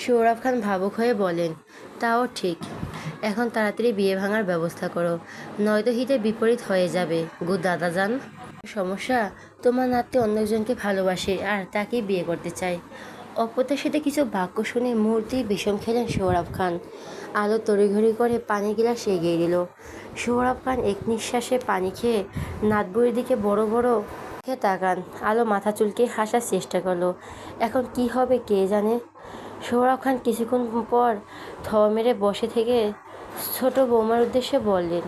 সৌরভ খান ভাবুক হয়ে বলেন, তাও ঠিক। এখন তাড়াতাড়ি বিয়ে ভাঙার ব্যবস্থা করো, নয়তো হিতে বিপরীত হয়ে যাবে গো দাদাজান। সমস্যা, তোমার নাতি অন্য একজনকে ভালোবাসে আর তাকেই বিয়ে করতে চায়। অপ্রত্যাশিত কিছু বাক্য শুনে মুহূর্তেই বিষম খেলেন সৌরভ খান। আলো তড়িঘড়ি করে পানি গিলাস এগিয়ে দিল। সৌরভ খান এক নিঃশ্বাসে পানি খেয়ে নাতবুড়ির দিকে বড় বড় চোখে তাকান। আলো মাথা চুলকে হাসার চেষ্টা করলো। এখন কি হবে কে জানে। সৌরভ খান কিছুক্ষণ পর থ মেরে বসে থেকে ছোট বৌমার উদ্দেশ্যে বললেন,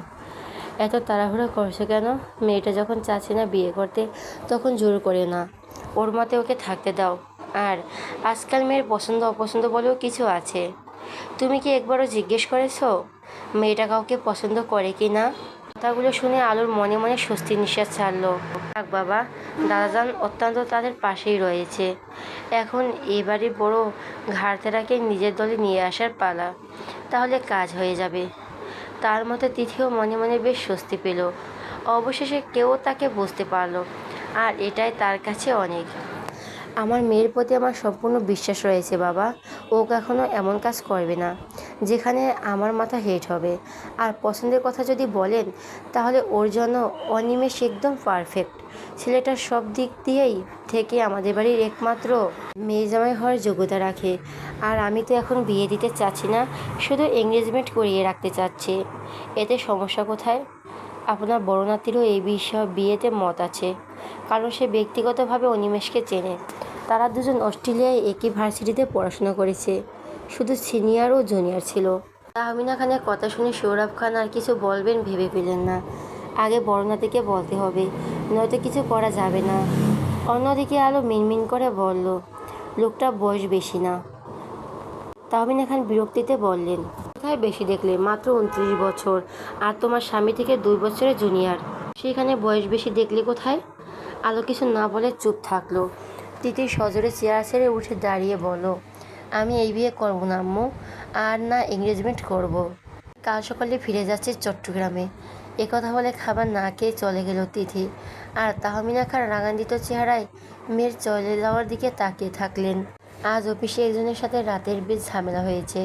এত তাড়াহুড়ো করছো কেন? মেয়েটা যখন চাচ্ছে না বিয়ে করতে তখন জোর করে না, ওর মতে ওকে থাকতে দাও। আর আজকাল মেয়ের পছন্দ অপছন্দ বলেও কিছু আছে। তুমি কি একবারও জিজ্ঞেস করেছো মেয়েটা কাউকে পছন্দ করে কি না? কথাগুলো শুনে আলোর মনে মনে স্বস্তির নিঃশ্বাস ছাড়লো। থাক বাবা, দাদাজান অত্যন্ত তাদের পাশেই রয়েছে। এখন এবারে বড় ঘাড়তেরাকে নিজের দলে নিয়ে আসার পালা, তাহলে কাজ হয়ে যাবে। তার মতে তিথিও মনে মনে বেশ স্বস্তি পেল। অবশেষে কেউ তাকে বুঝতে পারল, আর এটাই তার কাছে অনেক। আমার মেয়ের প্রতি আমার সম্পূর্ণ বিশ্বাস রয়েছে বাবা। ও কখনো এমন কাজ করবে না যেখানে আমার মাথা হেট হবে। আর পছন্দের কথা যদি বলেন, তাহলে ওর জন্য অনিমেষ একদম পারফেক্ট। ছেলেটার সব দিক দিয়েই থেকে আমাদের বাড়ির একমাত্র মেয়ে জামাই হওয়ার যোগ্যতা রাখে। আর আমি তো এখন বিয়ে দিতে চাচ্ছি না, শুধু এঙ্গেজমেন্ট করিয়ে রাখতে চাচ্ছি। এতে সমস্যা কোথায়? আপনার বড় নাতিরও এই বিষয়ে বিয়েতে মত আছে, কারণ সে ব্যক্তিগতভাবে অনিমেষকে চেনে। তারা দুজন অস্ট্রেলিয়ায় একই ভার্সিটিতে পড়াশোনা করেছে, শুধু সিনিয়র ও জুনিয়র ছিল। তাহমিনা খানের কথা শুনে সৌরভ খান আর কিছু বলবেন ভেবে পেলেন না। আগে বড় নাতিকে বলতে হবে, নয়তো কিছু করা যাবে না। অন্যদিকে আলো মিনমিন করে বলল, লোকটা বয়স বেশি না। তাহমিনা খান বিরক্তিতে বললেন, কোথায় বেশি দেখলে? মাত্র 29 বছর, আর তোমার স্বামী থেকে 2 বছরের জুনিয়র। সেখানে বয়স বেশি দেখলে কোথায়? আলো কিছু না বলে চুপ থাকলো। তিথি সজোরে চেয়ার ছেড়ে উঠে দাঁড়িয়ে বলল, আমি এই বিয়ে করবো না আম্মু, আর না এঙ্গেজমেন্ট করব। কাল সকালে ফিরে যাচ্ছে চট্টগ্রামে। একথা বলে খাবার না খেয়ে চলে গেল তিথি। আর তাহমিনা খান রাগান্বিত চেহারায় মেয়ের চলে যাওয়ার দিকে তাকিয়ে থাকলেন। আজ অফিসে একজনের সাথে রাতের বেশ ঝামেলা হয়েছে।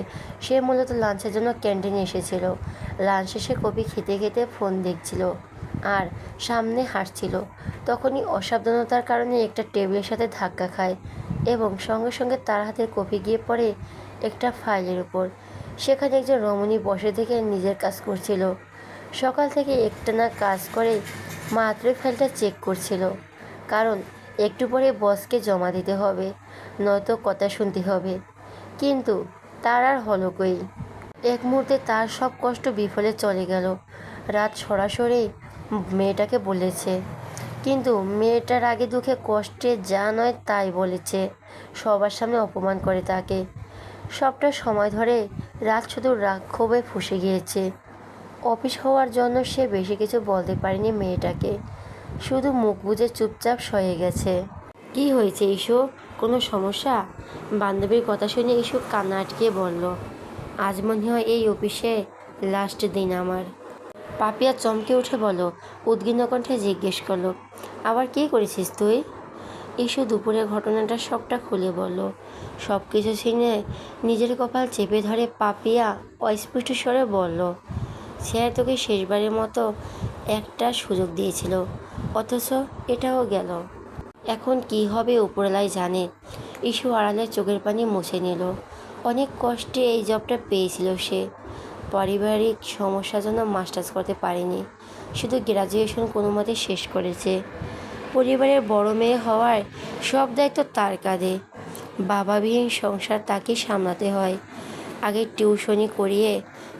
সে মূলত লাঞ্চের জন্য ক্যান্টিনে এসেছিল। লাঞ্চ শেষে কফি খেতে খেতে ফোন দেখছিল আর সামনে হাসছিল। তখনই অসাবধানতার কারণে একটা টেবিলের সাথে ধাক্কা খায় এবং সঙ্গে সঙ্গে তার হাতের কফি গিয়ে পড়ে একটা ফাইলের উপর। সেখানে একজন রমণী বসে থেকে নিজের কাজ করছিল। সকাল থেকে একটানা কাজ করে মাত্রই ফাইলটা চেক করছিল, কারণ একটু পরে বসকে জমা দিতে হবে, নয়তো কথা শুনতে হবে। কিন্তু তার আর হলো কই। এক মুহূর্তে তার সব কষ্ট বিফলে চলে গেল। রাত সরাসরি মেয়েটাকে বলেছে, কিন্তু মেয়েটার আগে দুঃখে কষ্টে যা নয় তাই বলেছে। সবার সামনে অপমান করে তাকে। সবটা সময় ধরে রাত শুধু রাগ ক্ষোভে ফুঁসে গিয়েছে। অফিস হওয়ার জন্য সে বেশি কিছু বলতে পারেনি মেয়েটাকে, শুধু মুখ বুজে চুপচাপ সয়ে গেছে। কি হয়েছে ইস্যু? কোনো সমস্যা? বান্ধবীর কথা শুনে ইস্যু কান্না আটকিয়ে বলল, আজ মনে হয় এই অফিসে লাস্ট দিন আমার। পাপিয়া চমকে উঠে বলল, উদ্বিগ্ন কণ্ঠে জিজ্ঞেস করলো, আবার কী করেছিস তুই? ইস্যু দুপুরের ঘটনাটা সবটা খুলে বলল। সব কিছু শুনে নিজের কপাল চেপে ধরে পাপিয়া অস্পষ্ট স্বরে বলল, স্যার তোকে শেষবারের মতো একটা সুযোগ দিয়েছিল, অথচ এটাও গেল। এখন কি হবে উপরলাই জানে। ইস্যু আড়ালে চোখের পানি মুছে নিল। অনেক কষ্টে এই জবটা পেয়েছিল সে। পারিবারিক সমস্যার জন্য মাস্টার্স করতে পারেনি, শুধু গ্র্যাজুয়েশন কোনো মতে শেষ করেছে। পরিবারের বড় মেয়ে হওয়ার সব দায়িত্ব তার কাঁধে। বাবাবিহীন সংসার তাকে সামলাতে হয়। আগে টিউশনি করিয়ে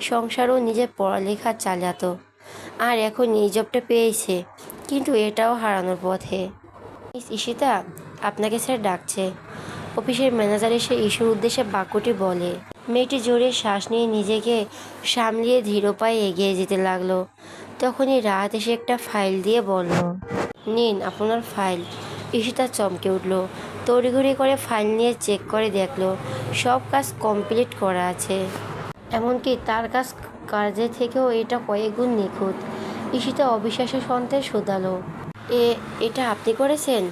সংসারও নিজের পড়ালেখা চালাতো, আর এখন এই জবটা পেয়েছে, কিন্তু এটাও হারানোর পথে। মিস ঈশিতা, আপনাকে স্যার ডাকছে। অফিসের ম্যানেজার এসে ইস্যুর উদ্দেশ্যে বাক্যটি বলে। মেয়েটি জোরে শ্বাস নিয়ে নিজেকে সামলিয়ে ধীর পায়ে এগিয়ে যেতে লাগলো। তখনই রাত এসে একটা ফাইল দিয়ে বলল, নিন আপনার ফাইল। ঈশিতা চমকে উঠল। তড়িঘড়ি করে ফাইল নিয়ে চেক করে দেখলো সব কাজ কমপ্লিট করা আছে। এমনকি তার কাজের থেকেও এটা কয়েক গুণ নিখুঁত। ঈশিতা অবিশ্বাসের সন্তে শুধালো, এটা আপনি করেছেন?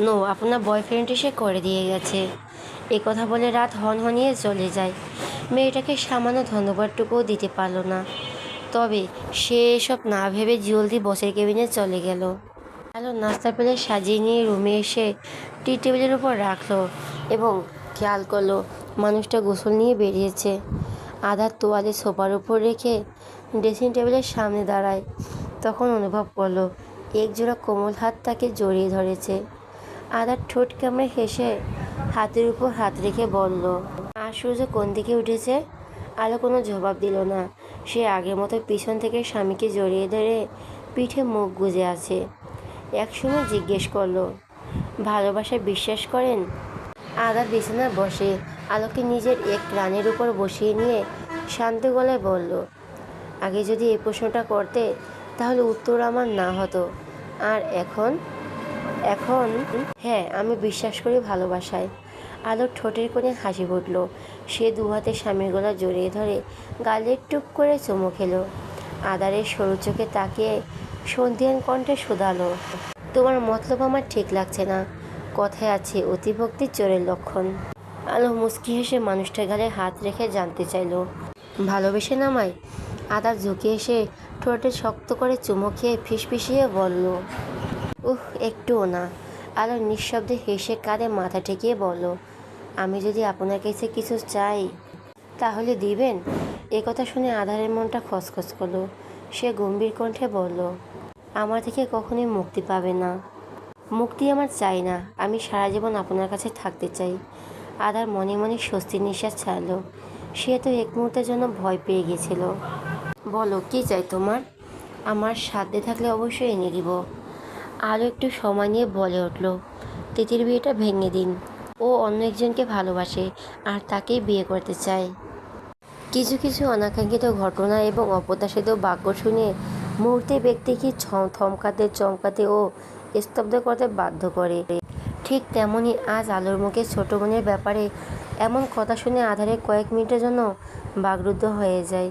নো, আপনার বয়ফ্রেন্ড এসে করে দিয়ে গেছে। এ কথা বলে রাত হনহনিয়ে চলে যায়। মেয়েটাকে সামান্য ধন্যবাদটুকুও দিতে পারল না। তবে সে এসব না ভেবে জলদি বসের কেবিনে চলে গেল। আলো নাস্তার প্লেট সাজিয়ে নিয়ে রুমে এসে টি টেবিলের উপর রাখলো এবং খেয়াল করলো মানুষটা গোসল নিয়ে বেরিয়েছে। আধার তোয়ালে সোফার উপর রেখে ড্রেসিং টেবিলের সামনে দাঁড়ায়। তখন অনুভব করলো একজোড়া কোমল হাত তাকে জড়িয়ে ধরেছে। আধার ঠোঁট কামড়ে হেসে হাতের উপর হাত রেখে বলল, আর সূর্য কোন দিকে উঠেছে? আলো কোনো জবাব দিল না। সে আগের মতো পিছন থেকে স্বামীকে জড়িয়ে ধরে পিঠে মুখ গুজে আছে। একসময় জিজ্ঞেস করলো, ভালোবাসায় বিশ্বাস করেন? আধার বিছানায় বসে আলোকে নিজের এক রানের উপর বসিয়ে নিয়ে শান্ত গলায় বলল, আগে যদি এই প্রশ্নটা করতে তাহলে উত্তর আমার না হতো। আর এখন? এখন হ্যাঁ, আমি বিশ্বাস করি ভালোবাসায়। আলোর ঠোঁটের কোণে হাসি ফুটল। সে দু হাতে স্বামীর গলা জড়িয়ে ধরে গালে টুক করে চুমু খেলো। আধারের সরু চোখে তাকিয়ে সন্ধিয়ান কণ্ঠে শোধালো, তোমার মতলব আমার ঠিক লাগছে না। কথায় আছে অতিভক্তির চোরের লক্ষণ। আলো মুচকি হেসে মানুষটার গালে হাত রেখে জানতে চাইল, ভালোবেসে নামায়? আধার ঝুঁকে এসে ঠোঁটে শক্ত করে চুমু খেয়ে ফিসফিসিয়ে বলল, একটুও না। আলো নিঃশব্দে হেসে কাঁধে মাথা ঠেকিয়ে বলল, আমি যদি আপনার কাছে কিছু চাই তাহলে দিবেন? একথা শুনে আধারের মনটা খসখস করলো। সে গম্ভীর কণ্ঠে বলল, আমার থেকে কখনোই মুক্তি পাবে না। মুক্তি আমার চাই না, আমি সারা জীবন আপনার কাছে থাকতে চাই। আধার মনে মনে স্বস্তির নিঃশ্বাস ছাড়ল। সে তো এক মুহূর্তের জন্য ভয় পেয়ে গেছিল। বলো, কী চাই তোমার? আমার সাধ্যে থাকলে অবশ্যই এনে দিব। আরও একটু সময় নিয়ে বলে উঠল, তিতির বিয়েটা ভেঙে দিন। ও অন্য একজনকে ভালোবাসে আর তাকেই বিয়ে করতে চায়। কিছু কিছু অনাকাঙ্ক্ষিত ঘটনা এবং অপ্রত্যাশিত বাক্য শুনে মুহূর্তে ব্যক্তিকে থমকাতে, চমকাতে ও স্তব্ধ করতে বাধ্য করে। ঠিক তেমনই আজ আলোর মুখে ছোট বোনের ব্যাপারে এমন কথা শুনে আধারে কয়েক মিনিটের জন্য বাকরুদ্ধ হয়ে যায়।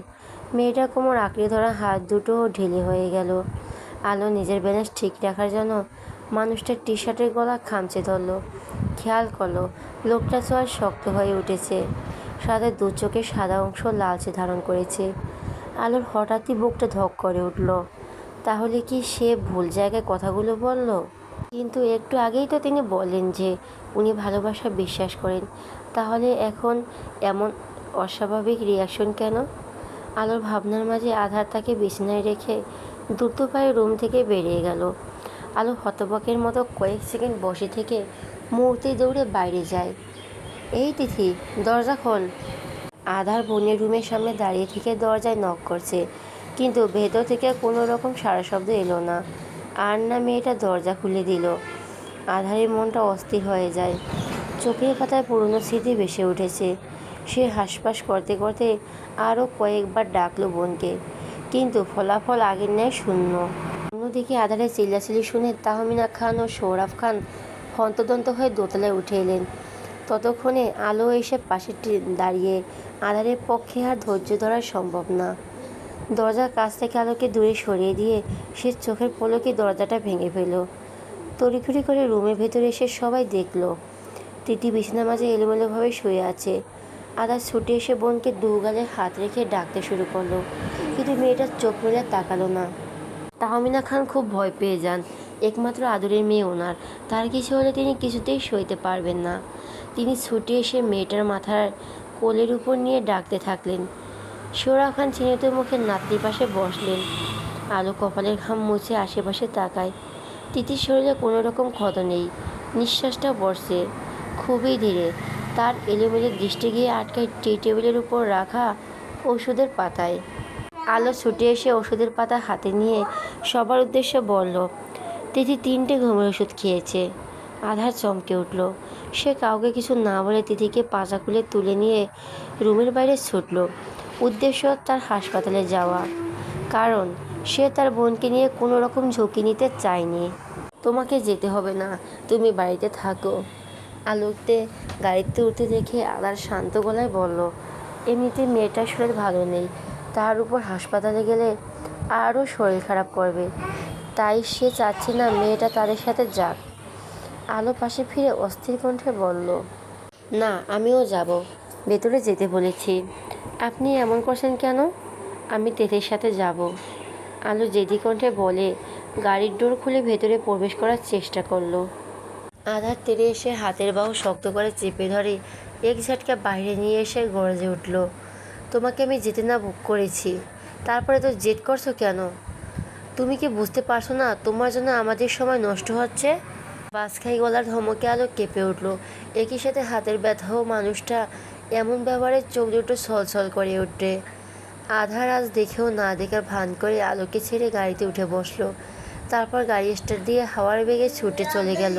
মেয়েটার কোমর আঁকড়ে ধরা হাত দুটো ঢিলে হয়ে গেল। আলো নিজের ব্যালেন্স ঠিক রাখার জন্য মানুষটার টি শার্টের গলা খামচে ধরল। খেয়াল করলো লোকটা চোয়াল শক্ত হয়ে উঠেছে, সাথে দু চোখের সাদা অংশ লালচে ধারণ করেছে। আলোর হঠাৎই বুকটা ধক করে উঠল। তাহলে কি সে ভুল জায়গায় কথাগুলো বলল? কিন্তু একটু আগেই তো তিনি বললেন যে উনি ভালোবাসা বিশ্বাস করেন। তাহলে এখন এমন অস্বাভাবিক রিয়াকশন কেন? আলোর ভাবনার মাঝে আধার তাকে বিছানায় রেখে দ্রুত পায়ে রুম থেকে বেরিয়ে গেল। আলো হতবাকের মতো কয়েক সেকেন্ড বসে থেকে মুহূর্তেই দৌড়ে বাইরে যায়। এই তিথি, দরজা খোল। আধার বোনের রুমের সামনে দাঁড়িয়ে থেকে দরজায় নক করছে, কিন্তু ভেতর থেকে কোনো রকম সাড়া শব্দ এলো না। আর না মেয়েটা দরজা খুলে দিল। আধারের মনটা অস্থির হয়ে যায়। চোখের পাতায় পুরনো স্মৃতি ভেসে উঠেছে। সে হাসপাস করতে করতে আরও কয়েকবার ডাকলো বোনকে, কিন্তু ফলাফল আগের ন্যায় শূন্য। অন্যদিকে আধারের চিল্লাচিল্লি শুনে তাহমিনা খান ও সৌরভ খান হন্তদন্ত হয়ে দোতলায় উঠে এলেন। ততক্ষণে আলো এসে পাশে দাঁড়িয়ে আধারের পক্ষে আর ধৈর্য ধরা সম্ভব না। দরজার কাছ থেকে আলোকে দূরে সরিয়ে দিয়ে সে চোখের পলকে দরজাটা ভেঙে ফেলল। তড়িঘড়ি করে রুমের ভেতরে এসে সবাই দেখল তিতি বিছানার মাঝে এলোমেলোভাবে শুয়ে আছে। আধার ছুটে এসে বোনকে দু গালে হাত রেখে ডাকতে শুরু করলো, কিন্তু মেয়েটার চোখ মেলে তাকালো না। তাহমিনা খান খুব ভয় পেয়ে যান। একমাত্র আদরের মেয়ে ওনার, তার কিছু হলে তিনি কিছুতেই সইতে পারবেন না। তিনি ছুটে এসে মেয়েটার মাথার কোলের উপর নিয়ে ডাকতে থাকলেন। সৌরভ খান চিহ্নিত মুখে নাতনির পাশে বসলেন। আলো কপালের ঘাম মুছে আশেপাশে তাকায়। তিতির শরীরে কোনো রকম ক্ষত নেই, নিঃশ্বাসটা বসছে খুবই ধীরে। তার এলোমেলো দৃষ্টি গিয়ে আটকায় টি টেবিলের উপর রাখা ওষুধের পাতায়। আলো ছুটে এসে ওষুধের পাতা হাতে নিয়ে সবার উদ্দেশ্যে বলল, তিথি 3টে ঘুমের ওষুধ খেয়েছে। আধার চমকে উঠল। সে কাউকে কিছু না বলে তিথিকে পাজা খুলে তুলে নিয়ে রুমের বাইরে ছুটল। উদ্দেশ্য তার হাসপাতালে যাওয়া, কারণ সে তার বোনকে নিয়ে কোনো রকম ঝুঁকি নিতে চায়নি। তোমাকে যেতে হবে না, তুমি বাড়িতে থাকো। আলোতে গাড়িতে উঠতে দেখে আধার শান্ত গলায় বলল, এমনিতে মেয়েটার শরীর ভালো নেই, তার উপর হাসপাতালে গেলে আরও শরীর খারাপ করবে, তাই সে চাচ্ছে না মেয়েটা তাদের সাথে যাক। আলো পাশে ফিরে অস্থির কণ্ঠে বলল, না, আমিও যাব। ভেতরে যেতে বলেছি। আপনি এমন করছেন কেন? আমি তেথের সাথে যাব। আলো জেদি কণ্ঠে বলে গাড়ির ডোর খুলে ভেতরে প্রবেশ করার চেষ্টা করলো। আধার তেরে এসে হাতের বাহু শক্ত করে চেপে ধরে এক ঝটকা বাইরে নিয়ে এসে গর্জে উঠল, তোমাকে আমি যেতে না বুক করেছি, তারপরে তো জেদ করছো কেন? তুমি কি বুঝতে পারছো না তোমার জন্য আমাদের সময় নষ্ট হচ্ছে? বাসখাই গলার ধমকে আলো কেঁপে উঠল। একই সাথে হাতের ব্যথাও মানুষটা এমন ব্যবহারে চোখ দুটো ছলছল করে উঠে। আধার আজ দেখেও না দেখার ভান করে আলোকে ছেড়ে গাড়িতে উঠে বসলো। তারপর গাড়ি স্টার্ট দিয়ে হাওয়ার বেগে ছুটে চলে গেল।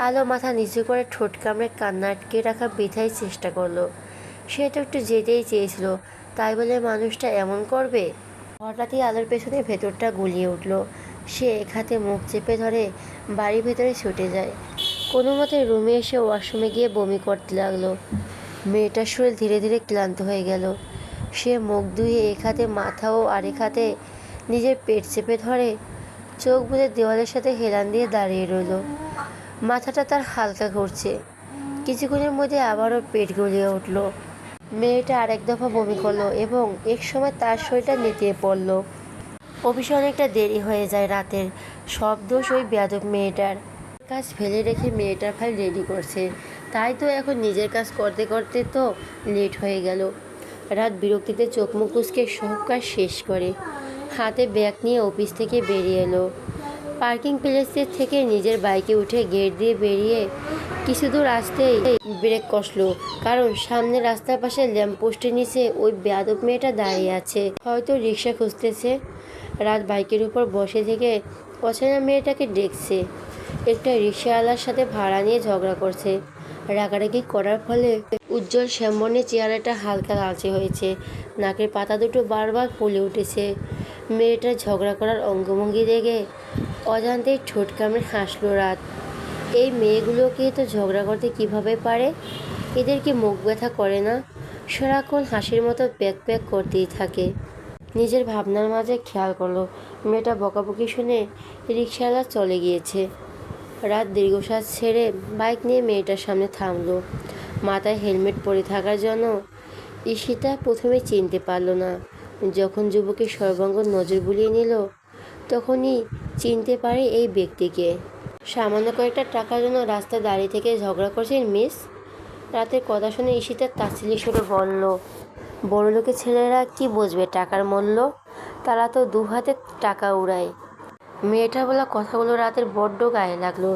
আলো মাথা নিচু করে ঠোঁট কামড়ে কান্না আটকে রাখা বৃথাই চেষ্টা করলো। সে তো একটু যেতেই চেয়েছিল, তাই বলে মানুষটা এমন করবে? হঠাৎই আলোর পেছনে ভেতরটা গুলিয়ে উঠল। সে এক হাতে মুখ চেপে ধরে বাড়ির ভেতরে ছুটে যায়। কোনো মতে রুমে এসে ওয়াশরুমে গিয়ে বমি করতে লাগলো। মেয়েটার শরীর ধীরে ধীরে ক্লান্ত হয়ে গেল। সে মুখ ধুয়ে এক হাতে মাথা ও আরেক হাতে নিজের পেট চেপে ধরে চোখ বুজে দেওয়ালের সাথে হেলান দিয়ে দাঁড়িয়ে রইল। মাথাটা তার হালকা ঘুরছে। কিছুক্ষণের মধ্যে আবারও পেট গলিয়ে উঠল। মেয়েটা আরেক দফা বমি করলো এবং এক সময় তার শরীরটা নেতিয়ে পড়ল। অফিসে অনেকটা দেরি হয়ে যায় রাতের। সব দোষ ওই বেয়াদব মেয়েটার। কাজ ফেলে রেখে মেয়েটার ফাইল রেডি করছে, তাই তো এখন নিজের কাজ করতে করতে তো লেট হয়ে গেল। রাত বিরক্তিতে চোখ মুখ কুঁচকে সব কাজ শেষ করে হাতে ব্যাগ নিয়ে অফিস থেকে বেরিয়ে এলো। পার্কিং প্লেসের থেকে নিজের বাইকে উঠে গেট দিয়ে বেরিয়ে কিছু দূর আসতেই ব্রেক কষলো, কারণ সামনে রাস্তার পাশে ল্যাম্পপোস্টের নিচে ওই বেয়াদব মেয়েটা দাঁড়িয়ে আছে, হয়তো রিক্সা খুঁজতেছে। রাত বাইকের উপর বসে থেকে অচেনা মেয়েটাকে দেখছে। একটা রিক্সাওয়ালার সাথে ভাড়া নিয়ে ঝগড়া করছে। রাগারাগি করার ফলে উজ্জ্বল শ্যামবর্ণের চেহারাটা হালকা লালচে হয়েছে, নাকের পাতা দুটো বারবার ফুলে উঠেছে। মেয়েটার ঝগড়া করার অঙ্গভঙ্গি দেখে অজান্তেই ঠোঁট কামড়ে হাসলো রাত। এই মেয়েগুলোকে তো ঝগড়া করতে কিভাবে পারে? এদের কি মুখ ব্যথা করে না? সারাক্ষণ হাসির মতো প্যাক প্যাক করতেই থাকে। নিজের ভাবনার মাঝে খেয়াল করলো মেয়েটা বকাবকি শুনে রিক্সাওয়ালা চলে গিয়েছে। রাত দীর্ঘশ্বাস ছেড়ে বাইক নিয়ে মেয়েটার সামনে থামলো। মাথায় হেলমেট পরে থাকার জন্য ঈশিতা প্রথমে চিনতে পারল না। যখন যুবকের সর্বাঙ্গ নজর বুলিয়ে নিল তখনই চিনতে পারে এই ব্যক্তিকে। সামান্য কয়েকটা টাকার জন্য রাস্তায় দাঁড়িয়ে থেকে ঝগড়া করছেন মিস? রাতের কথা শুনে ঈশিতা তাচ্ছিল্যের সুরে বলল, বড়লোকের ছেলেরা কি বুঝবে টাকার মূল্য? তারা তো দু হাতে টাকা উড়ায়। মেয়েটার বলা কথাগুলো রাতের বড্ড গায়ে লাগলো,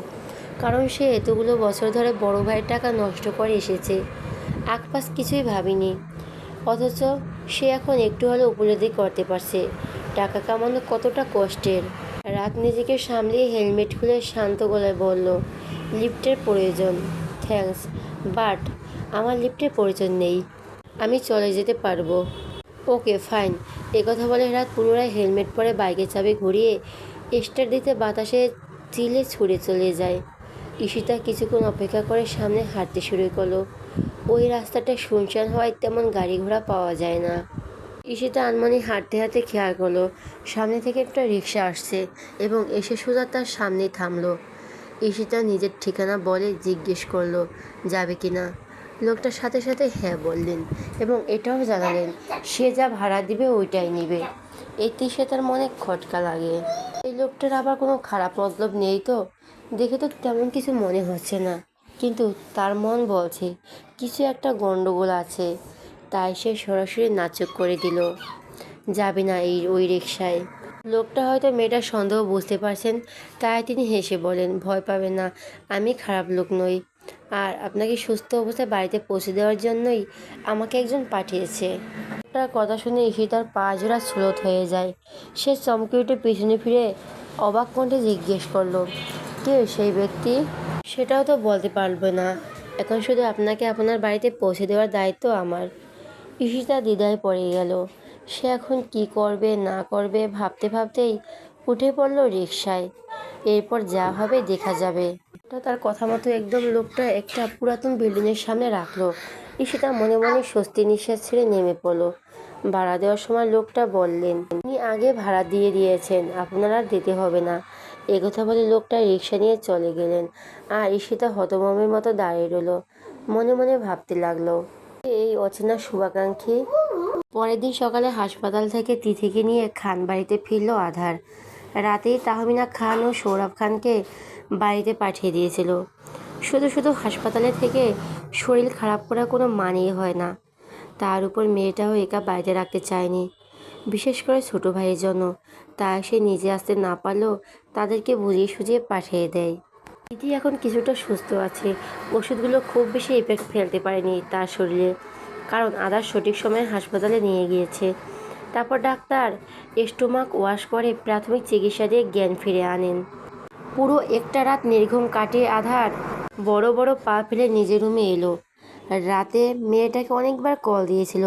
কারণ সে এতগুলো বছর ধরে বড় ভাইয়ের টাকা নষ্ট করে এসেছে, আকপাস কিছুই ভাবিনি। অথচ সে এখন একটু হলেও উপলব্ধি করতে পারছে টাকা কামানো কতটা কষ্টের। রাত নিজেকে সামলিয়ে হেলমেট খুলে শান্ত গলায় বলল, লিফটের প্রয়োজন। থ্যাঙ্কস, বাট আমার লিফটের প্রয়োজন নেই, আমি চলে যেতে পারবো। Okay fine. একথা বলে রাত পুনরায় হেলমেট পরে বাইকের চাবি ঘুরিয়ে স্টার্ট দিতে বাতাসে চিলে ছুড়ে চলে যায়। ঈশিতা কিছুক্ষণ অপেক্ষা করে সামনে হাঁটতে শুরু করলো। ওই রাস্তাটা শুনশান হওয়ায় তেমন গাড়ি ঘোড়া পাওয়া যায় না। ঈশিতা আনমনে হাঁটতে হাঁটতে খেয়াল করলো সামনে থেকে একটা রিক্সা আসছে এবং এসে সোজা তার সামনেই থামলো। ঈশিতা নিজের ঠিকানা বলে জিজ্ঞেস করলো যাবে কিনা। লোকটার সাথে সাথে হ্যাঁ বললেন এবং এটাও জানালেন সে যা ভাড়া দিবে ওইটাই নিবে। এতে সে তার মনে খটকা লাগে। এই লোকটার আবার কোনো খারাপ মতলব নেই তো? দেখে তো তেমন কিছু মনে হচ্ছে না, কিন্তু তার মন বলছে কিছু একটা গন্ডগোল আছে। তাই সে সরাসরি নাচক করে দিল, যাবে না ওই রিকশায়। লোকটা হয়তো মেয়েটার সন্দেহ বুঝতে পারছেন, তাই তিনি হেসে বলেন, ভয় পাবেন না, আমি খারাপ লোক নই। আর আপনাকে সুস্থ অবস্থায় বাড়িতে পৌঁছে দেওয়ার জন্যই আমাকে একজন পাঠিয়েছে। তার কথা শুনে ঈশিতার পা জোড়া স্রোত হয়ে যায়। সে চমকে উঠে পিছনে ফিরে অবাক কণ্ঠে জিজ্ঞেস করলো, কে সেই ব্যক্তি? সেটাও তো বলতে পারবে না, এখন শুধু আপনাকে আপনার বাড়িতে পৌঁছে দেওয়ার দায়িত্ব আমার। ঈশিতা দ্বিধায় পড়ে গেল। সে এখন কি করবে না করবে ভাবতে ভাবতেই উঠে পড়ল রিকশায়। এরপর যা হবে দেখা যাবে। তার কথা মতো একদম লোকটা একটা পুরাতন বিল্ডিংয়ের সামনে রাখলো। ঈশিতা মনে মনে স্বস্তি নিঃশ্বাস ছেড়ে নেমে পড়ল। ভাড়া দেওয়ার সময় লোকটা বললেন, উনি আগে ভাড়া দিয়ে দিয়েছেন, আপনার আর দিতে হবে না। একথা বলে লোকটা রিকশা নিয়ে চলে গেলেন। আর ঈশিতা হতভম্বের মতো দাঁড়িয়ে রইল। মনে মনে ভাবতে লাগলো, এই অচেনা শুভাকাঙ্ক্ষী। পরের দিন সকালে হাসপাতাল থেকে তিথিকে নিয়ে খান বাড়িতে ফিরল আধার। রাতেই তাহমিনা খান ও সৌরভ খানকে বাড়িতে পাঠিয়ে দিয়েছিল। শুধু শুধু হাসপাতালে থেকে শরীর খারাপ করার কোনো মানেই হয় না। তার উপর মেয়েটাও একা বাড়িতে রাখতে চায়নি, বিশেষ করে ছোটো ভাইয়ের জন্য। তাই সে নিজে আসতে না পারলেও তাদেরকে বুঝিয়ে সুঝিয়ে পাঠিয়ে দেয়। দিদি এখন কিছুটা সুস্থ আছে। ওষুধগুলো খুব বেশি ইফেক্ট ফেলতে পারেনি তার শরীরে, কারণ আধার সঠিক সময়ে হাসপাতালে নিয়ে গিয়েছে। তারপর ডাক্তার স্টোমাক ওয়াশ করে প্রাথমিক চিকিৎসা দিয়ে জ্ঞান ফিরে আনেন। পুরো একটা রাত নির্ঘুম কাটিয়ে আধার বড় বড় পা ফেলে নিজের রুমে এলো। রাতে মেয়েটাকে অনেকবার কল দিয়েছিল,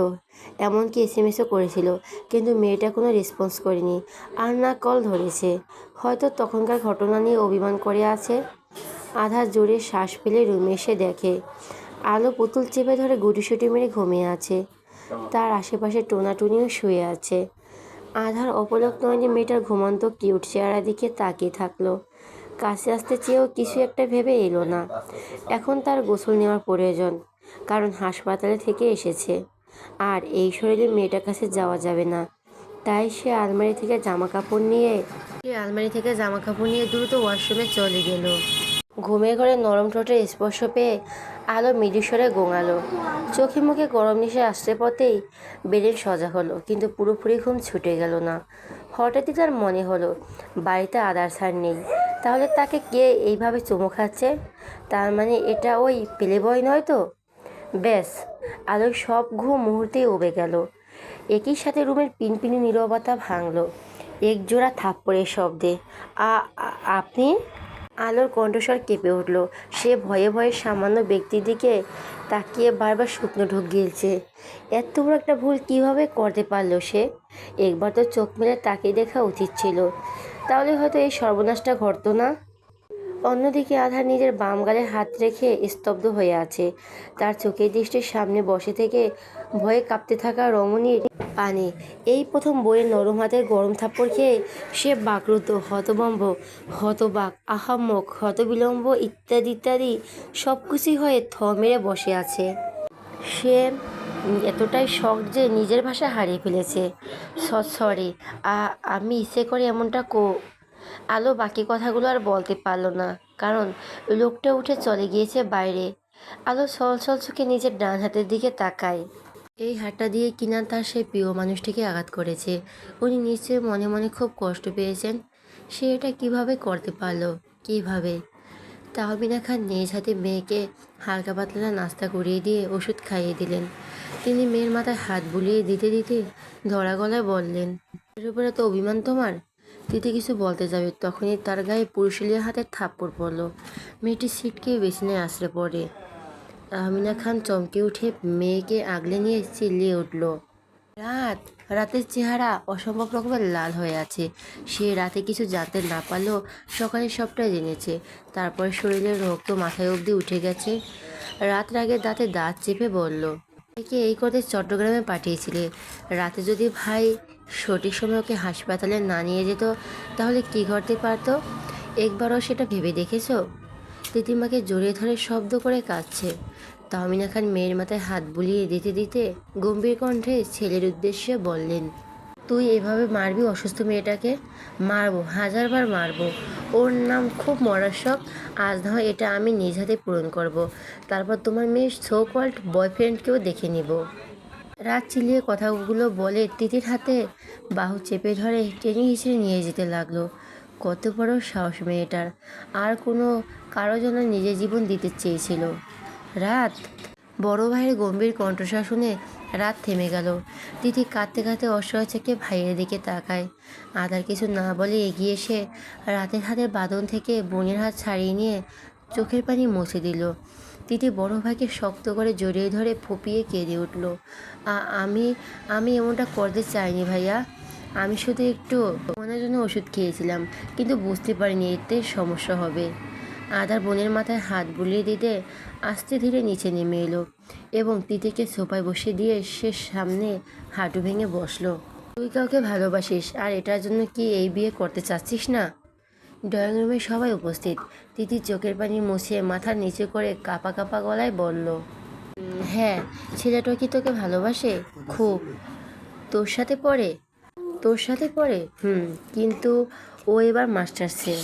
এমনকি এসএমএসও করেছিল, কিন্তু মেয়েটা কোনো রেসপন্স করেনি। আর না কল ধরেছে। হয়তো তখনকার ঘটনা নিয়ে অভিমান করে আছে। আধার জোরে শ্বাস ফেলে রুমে এসে দেখে আলো পুতুল চেপে ধরে গুটিসুটি মেরে ঘুমিয়ে আছে। তার আশেপাশে টোনাটুনিও শুয়ে আছে। আধার অপলক নয়নে মেয়েটার ঘুমন্ত কিউট চেহারা দিকে তাকিয়ে থাকলো। কাছে আসতে চেয়েও কিছু একটা ভেবে এলো না। এখন তার গোসল নেওয়ার প্রয়োজন, কারণ হাসপাতালে থেকে এসেছে। আর এই শরীরে মেয়েটার কাছে যাওয়া যাবে না। তাই সে আলমারি থেকে জামা কাপড় নিয়ে দ্রুত ওয়াশরুমে চলে গেল। ঘুমের ঘরে নরম ঠোঁটের স্পর্শ পেয়ে আলো মৃদুস্বরে গোঙালো। চোখে মুখে গরম নিশে আসতে পথেই বেডের সজা হলো, কিন্তু পুরোপুরি ঘুম ছুটে গেল না। হঠাৎই তার মনে হলো বাড়িতে আদার স্যার নেই। তাহলে তাকে কে এইভাবে চুমু খাচ্ছে? তার মানে এটা ওই পেলে বয় নয় তো? ব্যাস, আলোর সব ঘুম মুহূর্তেই উবে গেল। একই সাথে রুমের পিনপিনি নীরবতা ভাঙল এক জোড়া থাপ্পড়ের শব্দে। আপনি? আলোর কণ্ঠস্বর কেঁপে উঠল। সে ভয়ে ভয়ে সামান্য ব্যক্তির দিকে তাকিয়ে বারবার শুকনো ঢোক গিলছে। এত বড় একটা ভুল কিভাবে করতে পারলো সে? একবার তো চোখ মেলে তাকিয়ে দেখা উচিত ছিল, তাহলে হয়তো এই সর্বনাশটা ঘটতো না। অন্যদিকে আধার নিজের বাম গালে হাত রেখে স্তব্ধ হয়ে আছে। তার চোখের দৃষ্টির সামনে বসে থেকে ভয়ে কাঁপতে থাকা রমণীর পানে এই প্রথম বইয়ের নরম হাতের গরম থাপ্পড় খেয়ে সে বাকরুদ্ধ, হতভম্ব, হতবাক, আহাম্মক, হতবিলম্ব ইত্যাদি ইত্যাদি সব কিছুই হয়ে থ মেরে বসে আছে। সে এতটাই শখ যে নিজের ভাষা হারিয়ে ফেলেছে। সরি, আমি ইচ্ছে করে এমনটা আলো বাকি কথাগুলো আর বলতে পারল না, কারণ লোকটা উঠে চলে গিয়েছে বাইরে। আলো ছলছল চোখে নিজের ডান হাতের দিকে তাকায়। এই হাতটা দিয়ে কিনা তার সেই প্রিয় মানুষটিকে আঘাত করেছে। উনি নিশ্চয়ই মনে মনে খুব কষ্ট পেয়েছেন। সে এটা কিভাবে করতে পারলো? কিভাবে? তাহমিনা খান নিজ হাতে মেয়েকে হালকা পাতলা নাস্তা করিয়ে দিয়ে ওষুধ খাইয়ে দিলেন। তিনি মেয়ের মাথায় হাত বুলিয়ে দিতে দিতে ধরা গলায় বললেন, এর উপরে তো অভিমান তোমার? তিথি কিছু বলতে যাবে, তখনই তার গায়ে পুরুষলীয় হাতের থাপ্পড় পড়ল। মেয়েটি ছিটকে বিছানায় আছড়ে পড়ে। আমিনা খান চমকে উঠে মেয়েকে আগলে নিয়ে চিল্লিয়ে উঠল, রাতের চেহারা অসম্ভব রকমের লাল হয়ে আছে। সে রাতে কিছু জানতে না পারলেও সকালে সবটাই জেনেছে। তারপর শরীরের রক্ত মাথায় অবধি উঠে গেছে। রাত রাগে দাঁতে দাঁত চেপে বলল, একে এই করতে চট্টগ্রামে পাঠিয়েছিলে। রাতে যদি ভাই সঠিক সময় ওকে হাসপাতালে না নিয়ে যেত, তাহলে কী ঘটতে পারত? একবারও সেটা ভেবে দেখেছো? তিতিমাকে জড়িয়ে ধরে শব্দ করে কাঁদছে। তাহমিনা খান মেয়ের মাথায় হাত বুলিয়ে দিতে দিতে গম্ভীর কণ্ঠে ছেলের উদ্দেশ্যে বললেন, তুই এভাবে মারবি অসুস্থ মেয়েটাকে? মারবো, 1000বার মারবো। ওর নাম খুব মরার শখ। আজ না হয় এটা আমি নিজ হাতে পূরণ করব। তারপর তোমার মেয়ের সো কল্ড বয়ফ্রেন্ডকেও দেখে নিব। রাত চিলিয়ে কথাগুলো বলে তিতির হাতে বাহু চেপে ধরে টেনে হিঁচড়ে নিয়ে যেতে লাগলো। কত বড় সাহস মেয়েটার! আর কোনো কারো জন্য নিজের জীবন দিতে চেয়েছিল। রাত! বড় ভাইয়ের গম্ভীর কণ্ঠস্বর শুনে রাত থেমে গেল। তিথি কাঁদতে কাঁদতে অসহায় চোখে ভাইয়ের দিকে তাকায়। আধার কিছু না বলে এগিয়ে এসে রাতের হাতের বাঁধন থেকে বোনের হাত ছাড়িয়ে নিয়ে চোখের পানি মুছে দিল। তিথি বড় ভাইকে শক্ত করে জড়িয়ে ধরে ফুঁপিয়ে কেঁদে উঠল, আমি আমি এমনটা করতে চাইনি ভাইয়া। আমি শুধু একটু মনের জন্য ওষুধ খেয়েছিলাম, কিন্তু বুঝতে পারিনি এতে সমস্যা হবে। আধার বোনের মাথায় হাত বুলিয়ে দিতে আস্তে ধীরে নিচে নেমে এলো এবং তিতিকে সোফায় বসিয়ে দিয়ে সে সামনে হাঁটু ভেঙে বসলো। তুই কাউকে ভালোবাসিস, আর এটার জন্য কি এই বিয়ে করতে চাচ্ছিস না? ড্রয়িং রুমে সবাই উপস্থিত। তিথি চোখের পানি মুছিয়ে মাথা নিচু করে কাঁপা কাঁপা গলায় বলল, হ্যাঁ, ছেলেটা কি তোকে ভালোবাসে? খুব। তোর সাথে পড়ে? তোর সাথে পড়ে? কিন্তু ও এবার মাস্টার্সে।